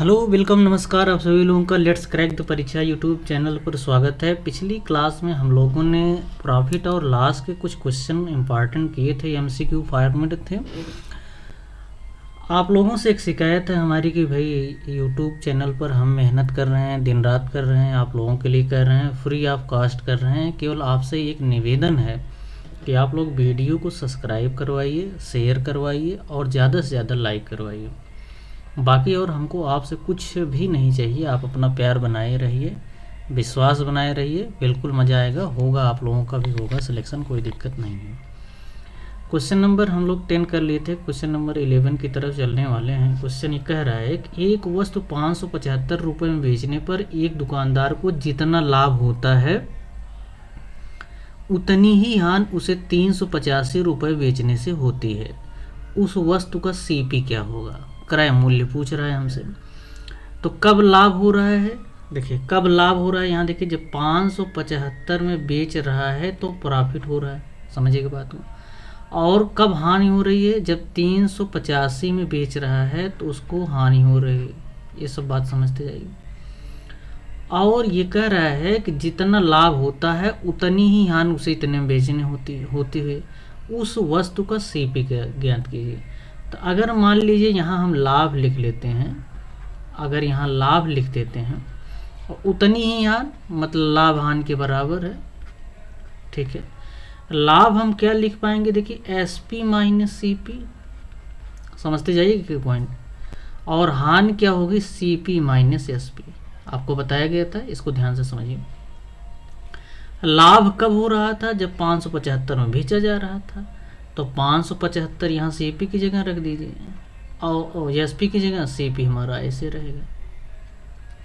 Hello welcome नमस्कार। आप सभी लोगों का लेट्स क्रैक द परीक्षा यूट्यूब चैनल पर स्वागत है। पिछली क्लास में हम लोगों ने प्रॉफिट और लॉस के कुछ क्वेश्चन इंपॉर्टेंट किए थे, एमसीक्यू फॉर्मेट थे। आप लोगों से एक शिकायत है हमारी कि भाई यूट्यूब चैनल पर हम मेहनत कर रहे हैं, दिन रात कर रहे हैं, आप लोगों के लिए कर रहे हैं, फ्री ऑफ कॉस्ट कर रहे हैं। केवल आपसे एक निवेदन है कि आप लोग वीडियो को सब्सक्राइब करवाइए, शेयर करवाइए और ज़्यादा से ज़्यादा लाइक करवाइए। बाकी और हमको आपसे कुछ भी नहीं चाहिए। आप अपना प्यार बनाए रहिए, विश्वास बनाए रहिए, बिल्कुल मज़ा आएगा। होगा, आप लोगों का भी होगा सिलेक्शन, कोई दिक्कत नहीं है। क्वेश्चन नंबर हम लोग 10 कर लिए थे, क्वेश्चन नंबर 11 की तरफ चलने वाले हैं। क्वेश्चन ये कह रहा है कि एक वस्तु 575 रुपये में बेचने पर एक दुकानदार को जितना लाभ होता है उतनी ही हानि उसे 385 रुपये बेचने से होती है। उस वस्तु का सीपी क्या होगा? क्रय मूल्य पूछ रहा है हमसे। तो कब लाभ हो रहा है? देखिए कब लाभ हो रहा है, यहाँ देखिए जब 575 में बेच रहा है तो प्रॉफिट हो रहा है, समझिएगा बात को। और कब हानि हो रही है? जब 385 में बेच रहा है तो उसको हानि हो रही है। ये सब बात समझते जाइए। और ये कह रहा है कि जितना लाभ होता है उतनी ही हानि उसे इतने में बेचने होती हुए उस वस्तु का सीपी ज्ञात कीजिए। तो अगर मान लीजिए यहाँ हम लाभ लिख लेते हैं, अगर यहाँ लाभ लिख देते हैं और उतनी ही हानि मतलब लाभ हानि के बराबर है, ठीक है। लाभ हम क्या लिख पाएंगे? देखिए S P minus C P, समझते जाइए पॉइंट। और हानि क्या होगी? C P minus S P, आपको बताया गया था, इसको ध्यान से समझिए। लाभ कब हो रहा था? जब 575 में बेचा जा रहा था। तो 575 यहाँ सी पी की जगह रख दीजिए और एस पी की जगह सी पी हमारा ऐसे रहेगा।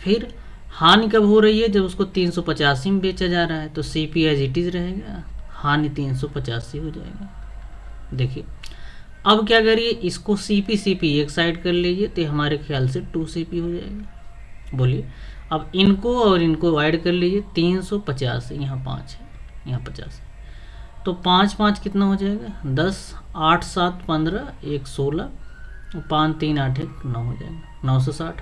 फिर हानि कब हो रही है? जब उसको 385 में बेचा जा रहा है तो C P as it is रहेगा, हानि 385 हो जाएगा। देखिए अब क्या करिए, इसको सी पी एक साइड कर लीजिए तो हमारे ख्याल से 2 सी पी हो जाएगा। बोलिए अब इनको और इनको ऐड कर लीजिए, 350 यहाँ 5 है, यहाँ 50, तो 5 5 कितना हो जाएगा? 10, 8 7 15, 1 16, 5 3 8 1 9 हो जाएगा, 960।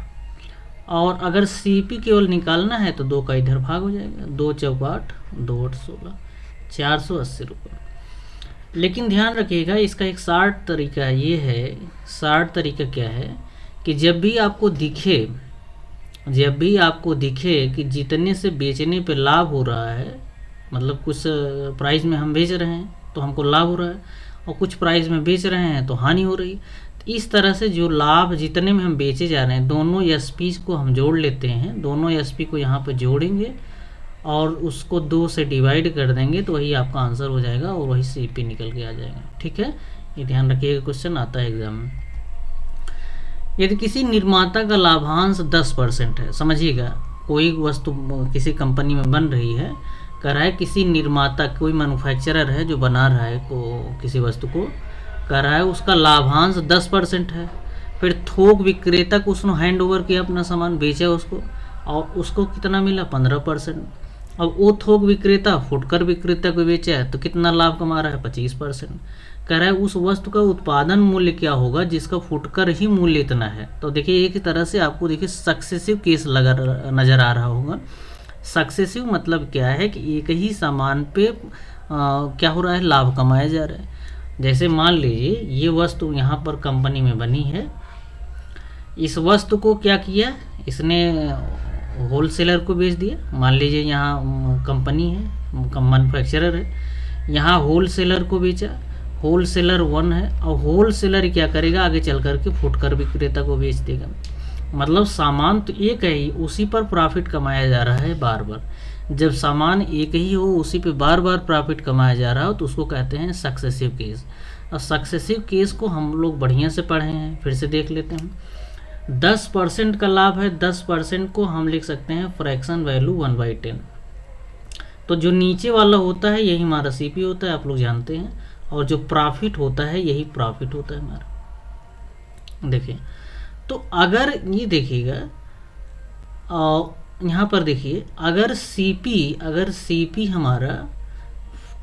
और अगर सी पी केवल निकालना है तो 2 का इधर भाग हो जाएगा, 2 चौक 8, 2 8 16, 480 रुपये। लेकिन ध्यान रखिएगा इसका एक शार्ट तरीका ये है। शार्ट तरीका क्या है कि जब भी आपको दिखे कि जितने से बेचने पे लाभ हो रहा है, मतलब कुछ प्राइस में हम बेच रहे हैं तो हमको लाभ हो रहा है और कुछ प्राइस में बेच रहे हैं तो हानि हो रही है। तो इस तरह से जो लाभ जितने में हम बेचे जा रहे हैं दोनों एसपी को हम जोड़ लेते हैं, दोनों एसपी को यहाँ पर जोड़ेंगे और उसको 2 से डिवाइड कर देंगे तो वही आपका आंसर हो जाएगा और वही सीपी निकल के आ जाएगा। ठीक है, ये ध्यान रखिएगा, क्वेश्चन आता है एग्जाम में। यदि किसी निर्माता का लाभांश 10% है, समझिएगा कोई वस्तु किसी कंपनी में बन रही है, कह रहा है किसी निर्माता, कोई मैन्युफैक्चरर है जो बना रहा है किसी वस्तु को, कह रहा है उसका लाभांश 10% है। फिर थोक विक्रेता को उसने हैंड ओवर किया, अपना सामान बेचा उसको और उसको कितना मिला? 15%। अब वो थोक विक्रेता फुटकर विक्रेता को बेचा है तो कितना लाभ कमा रहा है? 25%। कह रहा है उस वस्तु का उत्पादन मूल्य क्या होगा जिसका फुटकर ही मूल्य इतना है। तो देखिए एक तरह से आपको देखिए सक्सेसिव केस लगा नज़र आ रहा होगा। सक्सेसिव मतलब क्या है कि एक ही सामान पे क्या हो रहा है? लाभ कमाया जा रहा है। जैसे मान लीजिए ये वस्तु यहाँ पर कंपनी में बनी है, इस वस्तु को क्या किया इसने? होलसेलर को बेच दिया। मान लीजिए यहाँ कंपनी है, मैन्युफैक्चरर है, यहाँ होलसेलर को बेचा, होलसेलर 1 है और होलसेलर क्या करेगा आगे चल कर के फुटकर विक्रेता को बेच देगा। मतलब सामान तो एक है ही, उसी पर प्रॉफिट कमाया जा रहा है बार बार। जब सामान एक ही हो उसी पे बार बार प्रॉफिट कमाया जा रहा हो तो उसको कहते हैं सक्सेसिव केस। और सक्सेसिव केस को हम लोग बढ़िया से पढ़े हैं, फिर से देख लेते हैं। 10% का लाभ है, 10% को हम लिख सकते हैं फ्रैक्शन वैल्यू 1/10। तो जो नीचे वाला होता है यही हमारा सीपी होता है, आप लोग जानते हैं, और जो प्रॉफिट होता है यही प्रॉफिट होता है हमारा। देखिए तो अगर ये देखिएगा यहाँ पर देखिए अगर सीपी हमारा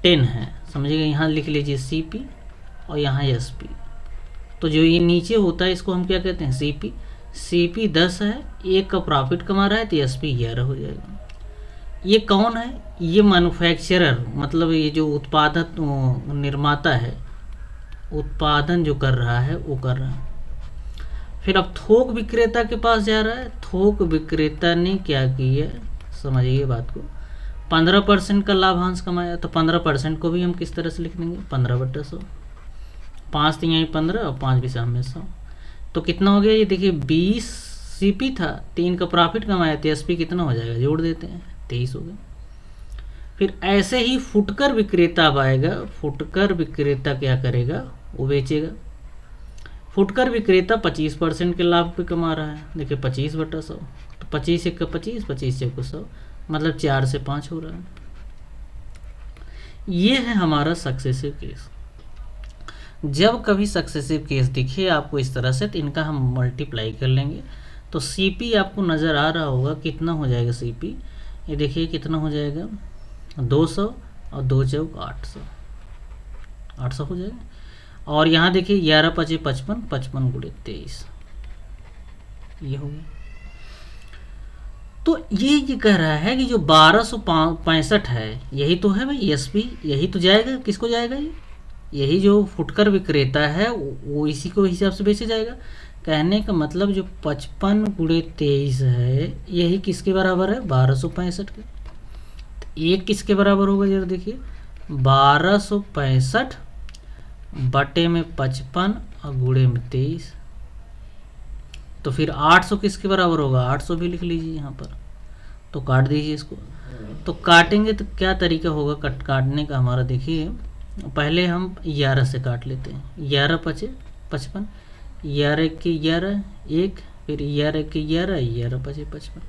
10 है, समझिएगा, यहाँ लिख लीजिए सीपी और यहाँ एसपी। तो जो ये नीचे होता है इसको हम क्या कहते हैं? सीपी। CP 10 है, 1 का प्रॉफिट कमा रहा है तो SP 11 हो जाएगा। ये कौन है? ये मैन्युफैक्चरर, मतलब ये जो उत्पादन निर्माता है, उत्पादन जो कर रहा है वो कर रहा है। फिर अब थोक विक्रेता के पास जा रहा है। थोक विक्रेता ने क्या किया, समझिए बात को। 15% का लाभांश कमाया, तो 15% को भी हम किस तरह से लिख देंगे, 15/100। 5 तिहाई 15 और 5 भी 100। तो कितना हो गया ये देखिए, 20 CP था, 3 का प्रॉफिट कमाया तो SP कितना हो जाएगा, जोड़ देते हैं, 23 हो गया। फिर ऐसे ही फुटकर विक्रेता अब आएगा। फुटकर विक्रेता क्या करेगा, वो बेचेगा। फुटकर विक्रेता 25% के लाभ पे कमा रहा है। देखिए 25/100, तो 25 1 का 25, 25 1 100, मतलब 4 से 5 हो रहा है। ये है हमारा सक्सेसिव केस। जब कभी सक्सेसिव केस दिखे आपको इस तरह से, तो इनका हम मल्टीप्लाई कर लेंगे। तो CP आपको नज़र आ रहा होगा कितना हो जाएगा CP, ये देखिए कितना हो जाएगा, 200 और 2 चौक 800, 800 हो जाएगा। और यहाँ देखिए 11 5 55, 55 गुणे 23, ये हो गया। तो ये कह रहा है कि जो 1265 है, यही तो है भाई SP, यही तो जाएगा, किसको जाएगा ये, यही जो फुटकर विक्रेता है वो इसी को हिसाब से बेचा जाएगा। कहने का मतलब जो 55 गुणे 23 है, यही किसके बराबर है, 1265 के। तो एक किसके बराबर होगा जरा देखिए, 1265 बटे में 55 और गुणे में 23। तो फिर 800 किसके बराबर होगा, 800 भी लिख लीजिए यहाँ पर। तो काट दीजिए इसको। तो काटेंगे तो क्या तरीका होगा काटने का हमारा, देखिए पहले हम 11 से काट लेते हैं। 11 5 55, 11 के 11 1, फिर 11 के 11, 11 5 55।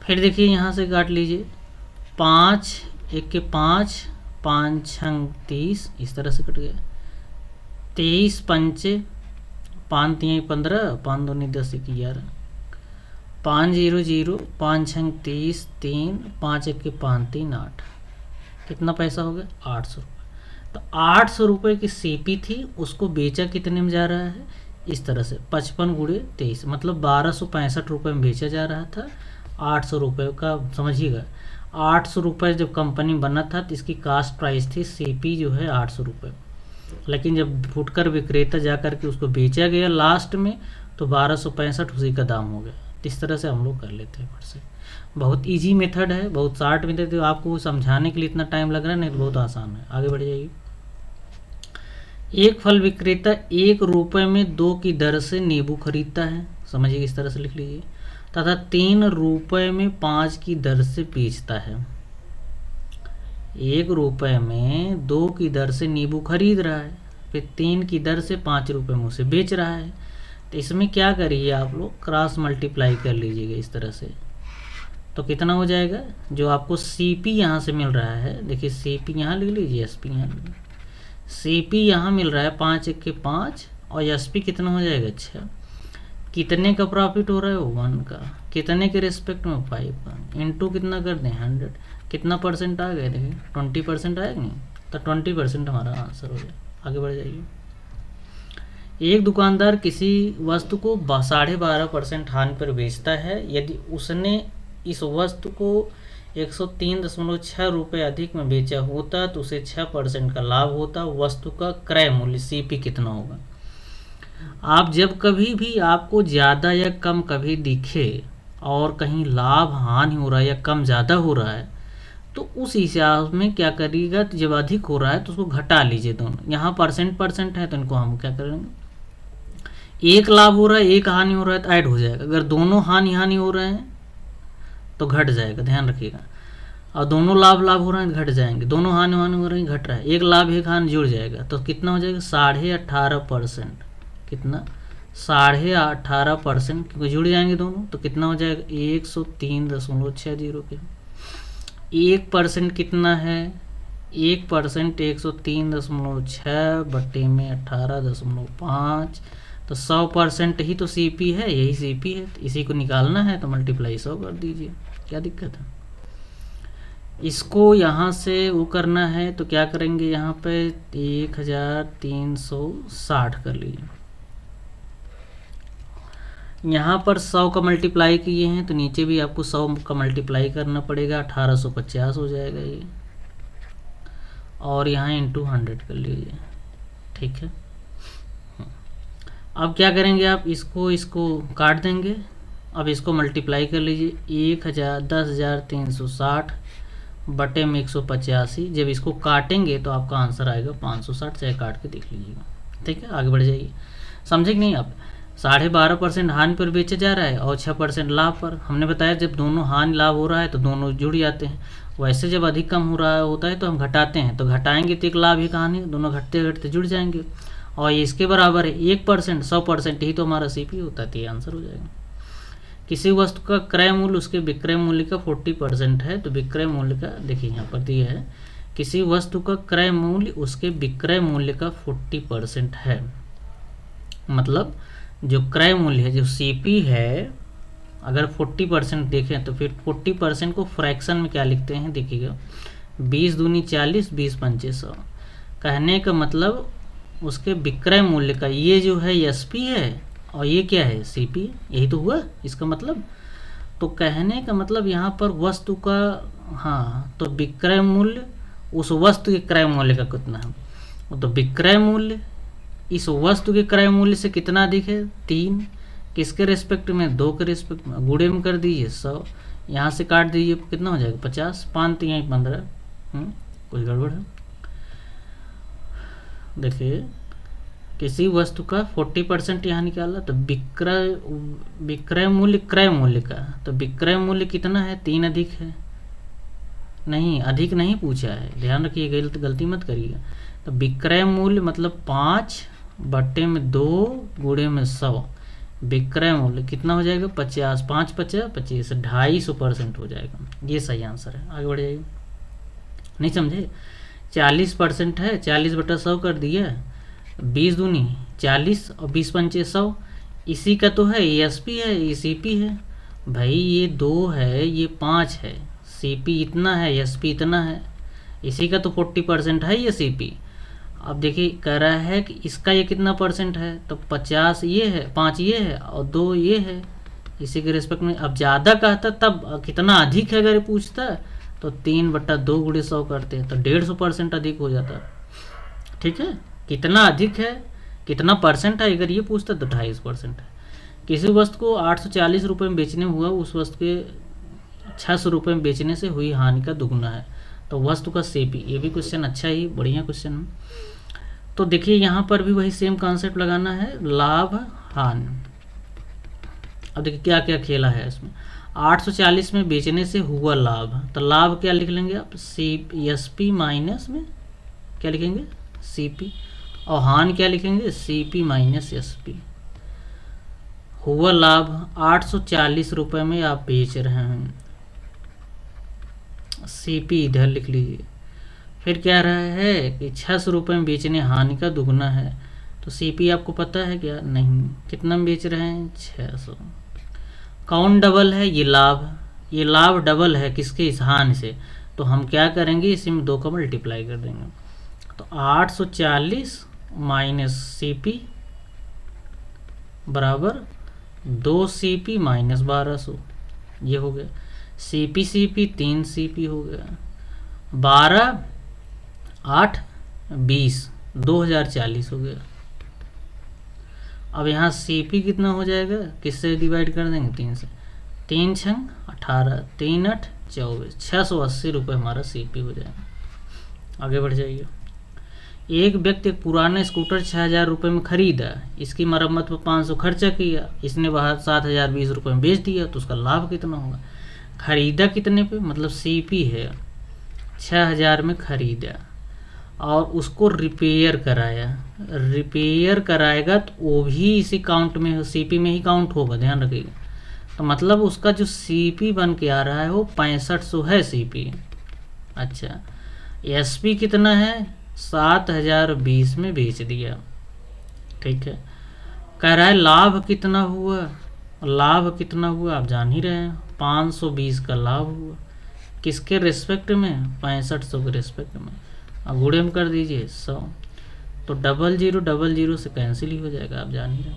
फिर देखिए यहाँ से काट लीजिए, 5 1 के 5, 5 6 30, इस तरह से कट गया। 23 5 5 3 15, 5 2 10 11, 5 0 0, 5 6 30, 3 5 1 के 5 3 8, कितना पैसा हो गया, 800 रुपये। तो 800 रुपये की CP थी, उसको बेचा कितने में जा रहा है, इस तरह से 55 गुणे 23, मतलब 1265 रुपये में बेचा जा रहा था। 800 रुपये का समझिएगा, 800 रुपये जब कंपनी बना था तो इसकी कास्ट प्राइस थी, CP जो है 800 रुपये। लेकिन जब फुटकर विक्रेता जा कर के उसको बेचा गया लास्ट में, तो 1265 उसी का दाम हो गया। इस तरह से हम लोग कर लेते हैं। फिर से बहुत इजी मेथड है, बहुत शार्ट मेथड है, आपको समझाने के लिए इतना टाइम लग रहा है, नहीं तो बहुत आसान है। आगे बढ़ जाइए। एक फल विक्रेता 1 रुपये में 2 की दर से नींबू खरीदता है, समझिए इस तरह से लिख लीजिए, तथा 3 रुपये में 5 की दर से बेचता है। 1 रुपये में 2 की दर से नींबू खरीद रहा है, फिर 3 की दर से 5 रुपये में उसे बेच रहा है। तो इसमें क्या करिए आप लोग, क्रॉस मल्टीप्लाई कर लीजिएगा इस तरह से। तो कितना हो जाएगा, जो आपको CP यहाँ से मिल रहा है, देखिए CP यहाँ लिख लीजिए, SP यहाँ लिख लीजिए। CP यहाँ मिल रहा है 5 1 के 5, और SP कितना हो जाएगा, 6। कितने का प्रॉफिट हो रहा है, 1 का। कितने के रिस्पेक्ट में, 5 का। इंटू कितना कर दें, 100। कितना परसेंट आ गया, देखिए 20% आएगा नहीं, तो 20% हमारा आंसर हो गया। आगे बढ़ जाइए। एक दुकानदार किसी वस्तु को 12.5% हानि पर बेचता है। यदि उसने इस वस्तु को 103.6 रुपये अधिक में बेचा होता तो उसे 6% का लाभ होता। वस्तु का क्रय मूल्य CP कितना होगा। आप जब कभी भी आपको ज़्यादा या कम कभी दिखे और कहीं लाभ हानि हो रहा है या कम ज़्यादा हो रहा है, तो उस हिसाब में क्या करिएगा, तो जब अधिक हो रहा है तो उसको घटा लीजिए दोनों। यहाँ परसेंट है तो इनको हम क्या करेंगे, एक लाभ हो रहा है एक हानि हो रहा है तो ऐड हो जाएगा। अगर दोनों हानि हो रहे हैं तो घट जाएगा, ध्यान रखिएगा। और दोनों लाभ हो रहे हैं घट जाएंगे, दोनों हानि हो रहे हैं घट रहा है, एक लाभ एक हानि जुड़ जाएगा तो कितना हो जाएगा, 18.5%। कितना, 18.5%, क्योंकि जुड़ जाएंगे दोनों तो कितना हो जाएगा, 103.60 के। 1% कितना है, 1% 103.6 बटे में 18.5, तो 100% ही तो CP है, यही CP है। तो इसी को निकालना है तो मल्टीप्लाई 100 कर दीजिए, क्या दिक्कत है। इसको यहाँ से वो करना है तो क्या करेंगे, यहाँ पे 1360 कर लीजिए, यहाँ पर 100 का मल्टीप्लाई किए हैं तो नीचे भी आपको 100 का मल्टीप्लाई करना पड़ेगा, 1850 हो जाएगा ये, और यहाँ इंटू 100 कर लीजिए। ठीक है, अब क्या करेंगे आप, इसको काट देंगे। अब इसको मल्टीप्लाई कर लीजिए, 1000 10,360 बटे में 185। जब इसको काटेंगे तो आपका आंसर आएगा 560, चाहे काट के देख लीजिएगा। ठीक है, आगे बढ़ जाइए। समझे कि नहीं आप? 12.5% हानि पर बेचा जा रहा है और 6% लाभ पर। हमने बताया जब दोनों हानि लाभ हो रहा है तो दोनों जुड़ जाते हैं। वैसे जब अधिक कम हो रहा होता है तो हम घटाते हैं, तो घटाएंगे तो एक लाभ ही कहानी, दोनों घटते घटते जुड़ जाएंगे। और ये इसके बराबर है 1%, 100% ही तो हमारा सीपी होता है, तो ये आंसर हो जाएगा। किसी वस्तु का क्रय मूल्य उसके विक्रय मूल्य का 40% है, तो विक्रय मूल्य का देखिए यहाँ पर दिया है, किसी वस्तु का क्रय मूल्य उसके विक्रय मूल्य का 40% है। मतलब जो क्रय मूल्य है, जो सीपी है, अगर 40% देखें तो फिर 40% को फ्रैक्शन में क्या लिखते हैं, देखिएगा 20 दूनी 40, 20 पंचे 100। कहने का मतलब उसके विक्रय मूल्य का ये जो है एसपी है और ये क्या है, सीपी, यही तो हुआ इसका मतलब। तो कहने का मतलब यहाँ पर वस्तु का, हाँ, तो विक्रय मूल्य उस वस्तु के क्रय मूल्य का कितना है, तो विक्रय मूल्य इस वस्तु के क्रय मूल्य से कितना अधिक है, 3। किसके रेस्पेक्ट में, 2 के रेस्पेक्ट में। गुणे में कर दीजिए 100, यहाँ से काट दीजिए कितना हो जाएगा 50, 5 यहीं 15। कुछ गड़बड़ है, देखिए किसी वस्तु का 40% यहाँ निकाला, तो विक्रय मूल्य क्रय मूल्य का, तो विक्रय मूल्य कितना है, 3 अधिक है, नहीं अधिक नहीं पूछा है, ध्यान रखिए, गलती मत करिएगा। तो विक्रय मूल्य मतलब 5 बटे में 2 गुणे में 100, विक्रय मूल्य कितना हो जाएगा 50, 5 50 25, 250% हो जाएगा। ये सही आंसर है, आगे बढ़ जाइए। नहीं समझे, 40% है, 40 बटा 100 कर दिया, 20 दूनी 40 और 20 पंचे 100। इसी का तो है, एसपी है, ये सीपी है। भाई ये 2 है, ये 5 है, सीपी इतना है, एसपी इतना है। इसी का तो 40% है ये सीपी। अब देखिए कह रहा है कि इसका ये कितना परसेंट है, तो 50 ये है, 5 ये है और 2 ये है, इसी के रिस्पेक्ट में। अब ज़्यादा कहता तब कितना अधिक है, अगर ये पूछता तो 3 बटा 2 गुणे 100 करते हैं तो 150% अधिक हो जाता। ठीक है, कितना अधिक है, कितना परसेंट है, अगर ये पूछता तो 250% है। किसी वस्तु को 840 रुपये में बेचने हुआ, उस वस्तु के 600 रुपये में बेचने से हुई हानि का दुगुना है, तो वस्तु का सीपी। ये भी क्वेश्चन अच्छा ही, बढ़िया क्वेश्चन है। तो देखिए यहाँ पर भी वही सेम कॉन्सेप्ट लगाना है, लाभ हानि। अब देखिए क्या क्या खेला है इसमें। 840 में बेचने से हुआ लाभ, तो लाभ क्या लिख लेंगे आप, एसपी माइनस में क्या लिखेंगे, सीपी, और हानि क्या लिखेंगे, सीपी माइनस एसपी। हुआ लाभ 840 रुपये में आप बेच रहे हैं, सीपी इधर लिख लीजिए। फिर क्या रहा है कि 600 रुपये में बेचने हानि का दुगना है, तो सीपी आपको पता है क्या, नहीं, कितना में बेच रहे हैं, 600। कौन डबल है, ये लाभ डबल है किसके, इस हानि से। तो हम क्या करेंगे, इसी में 2 का मल्टीप्लाई कर देंगे, तो 840 माइनस सीपी बराबर 2 सीपी माइनस 1200, ये हो गया। सीपी 3 सीपी हो गया, 12 8 20 2040 हो गया। अब यहाँ सीपी कितना हो जाएगा, किससे डिवाइड कर देंगे, 3 से, 3 छंग 18, 3 8 24, 680 रुपये हमारा सीपी हो जाएगा। आगे बढ़ जाइए। एक व्यक्ति एक पुराना स्कूटर 6000 रुपये में खरीदा, इसकी मरम्मत पर 500 खर्चा किया, इसने बाहर 7020 रुपये में बेच दिया, तो उसका लाभ कितना होगा। खरीदा कितने पे, मतलब सीपी है, 6000 में खरीदा और उसको रिपेयर कराएगा तो वो भी इसी काउंट में, सीपी में ही काउंट होगा, ध्यान रखिएगा। तो मतलब उसका जो सीपी बन के आ रहा है वो 6500 है सीपी। अच्छा, एसपी कितना है, 7020 में बेच दिया। ठीक है, कह रहा है लाभ कितना हुआ, आप जान ही रहे हैं, 520 का लाभ हुआ, किसके रिस्पेक्ट में, 6500 के रिस्पेक्ट में। अब गुणे में कर दीजिए 100, तो 00 00 से कैंसिल ही हो जाएगा, आप जान ही रहे।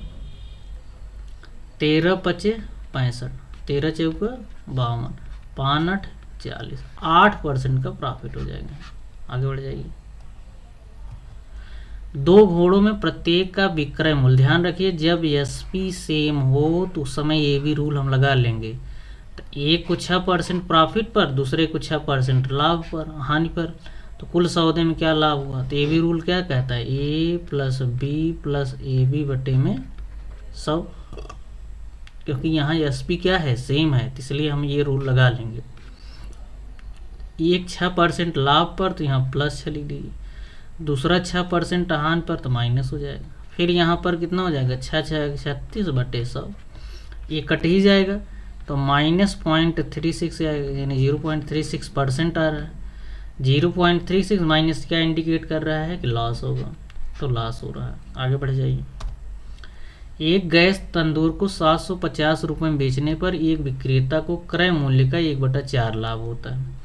13 पचे 65, 13 चौका 52, 5 8 40, 8% का प्रॉफिट हो जाएगा। आगे बढ़ जाइए। 2 घोड़ों में प्रत्येक का विक्रय मूल्य, ध्यान रखिए जब एसपी सेम हो तो उस समय ये भी रूल हम लगा लेंगे। तो एक को 6% प्रॉफिट पर, दूसरे को 6% लाभ पर, हानि पर, तो कुल सौदे में क्या लाभ हुआ। तो ये भी रूल क्या कहता है, A plus B plus A B बटे में 100, क्योंकि यहाँ एसपी क्या है, सेम है, तो इसलिए हम ये रूल लगा लेंगे। एक 6% लाभ पर तो यहाँ प्लस लिख दीजिए, दूसरा 6% हानि पर तो माइनस हो जाएगा। फिर यहाँ पर कितना हो जाएगा, 6 6 36 बटे 100, ये कट ही जाएगा तो -0.36 आएगा, यानी 0.36% आ रहा है। 0.36 माइनस क्या इंडिकेट कर रहा है कि लॉस होगा, तो लॉस हो रहा है। आगे बढ़ जाइए। एक गैस तंदूर को 750 रुपये में बेचने पर एक विक्रेता को क्रय मूल्य का 1/4 लाभ होता है।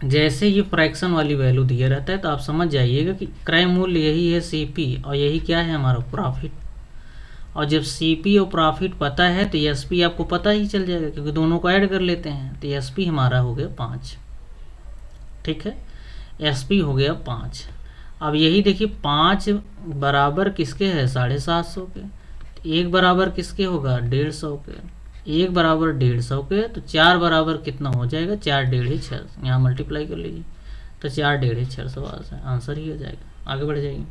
जैसे ये फ्रैक्शन वाली वैल्यू दिया रहता है तो आप समझ जाइएगा कि क्रय मूल्य यही है सीपी, और यही क्या है हमारा प्रॉफिट। और जब सीपी और प्रॉफिट पता है तो एसपी आपको पता ही चल जाएगा, क्योंकि दोनों को ऐड कर लेते हैं। तो एसपी हमारा हो गया 5, ठीक है, एसपी हो गया 5। अब यही देखिए 5 बराबर किसके है, 750 के, तो 1 बराबर किसके होगा, 150 के, 1 बराबर 150 के, तो 4 बराबर कितना हो जाएगा, 4 डेढ़ 6, यहाँ मल्टीप्लाई कर लीजिए, तो 4 डेढ़ 600 आंसर ही हो जाएगा। आगे बढ़ जाइए।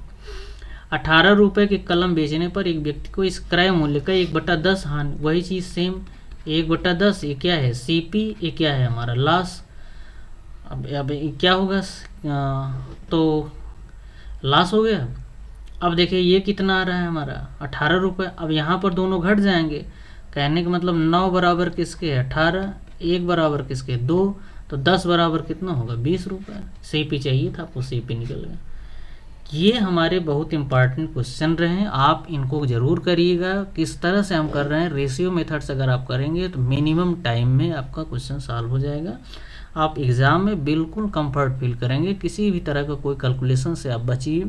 18 रुपये की कलम बेचने पर एक व्यक्ति को इस क्रय मूल्य का 1/10 हानि, वही चीज़ सेम 1/10, ये क्या है सीपी, ये क्या है हमारा लॉस। अब क्या होगा, तो लॉस हो गया। अब देखिए ये कितना आ रहा है हमारा 18 रुपये। अब यहाँ पर दोनों घट जाएंगे, कहने का मतलब 9 बराबर किसके है 18, 1 बराबर किसके 2, तो 10 बराबर कितना होगा 20 रुपये। सीपी चाहिए था आपको, सीपी निकल गया। ये हमारे बहुत इंपॉर्टेंट क्वेश्चन रहे हैं, आप इनको ज़रूर करिएगा। किस तरह से हम कर रहे हैं, रेशियो मेथड्स अगर आप करेंगे तो मिनिमम टाइम में आपका क्वेश्चन सॉल्व हो जाएगा। आप एग्ज़ाम में बिल्कुल कंफर्ट फील करेंगे, किसी भी तरह का कोई कैलकुलेशन से आप बचिए।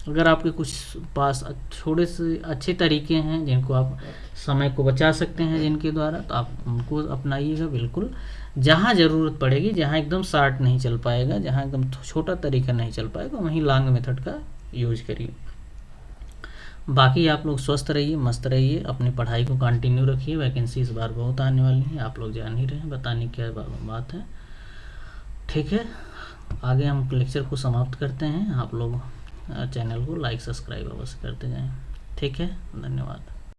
अगर आपके कुछ पास थोड़े से अच्छे तरीके हैं जिनको आप समय को बचा सकते हैं जिनके द्वारा, तो आप उनको अपनाइएगा बिल्कुल। जहाँ ज़रूरत पड़ेगी, जहाँ एकदम शार्ट नहीं चल पाएगा, जहाँ एकदम छोटा तरीका नहीं चल पाएगा, वहीं लॉन्ग मेथड का यूज करिए। बाकी आप लोग स्वस्थ रहिए, मस्त रहिए, अपनी पढ़ाई को कंटिन्यू रखिए। वैकेंसी इस बार बहुत आने वाली है, आप लोग जान ही रहे हैं, बताने की क्या बात है, ठीक है। आगे हम लेक्चर को समाप्त करते हैं। आप लोग चैनल को लाइक सब्सक्राइब अवश्य करते जाएं, ठीक है। धन्यवाद।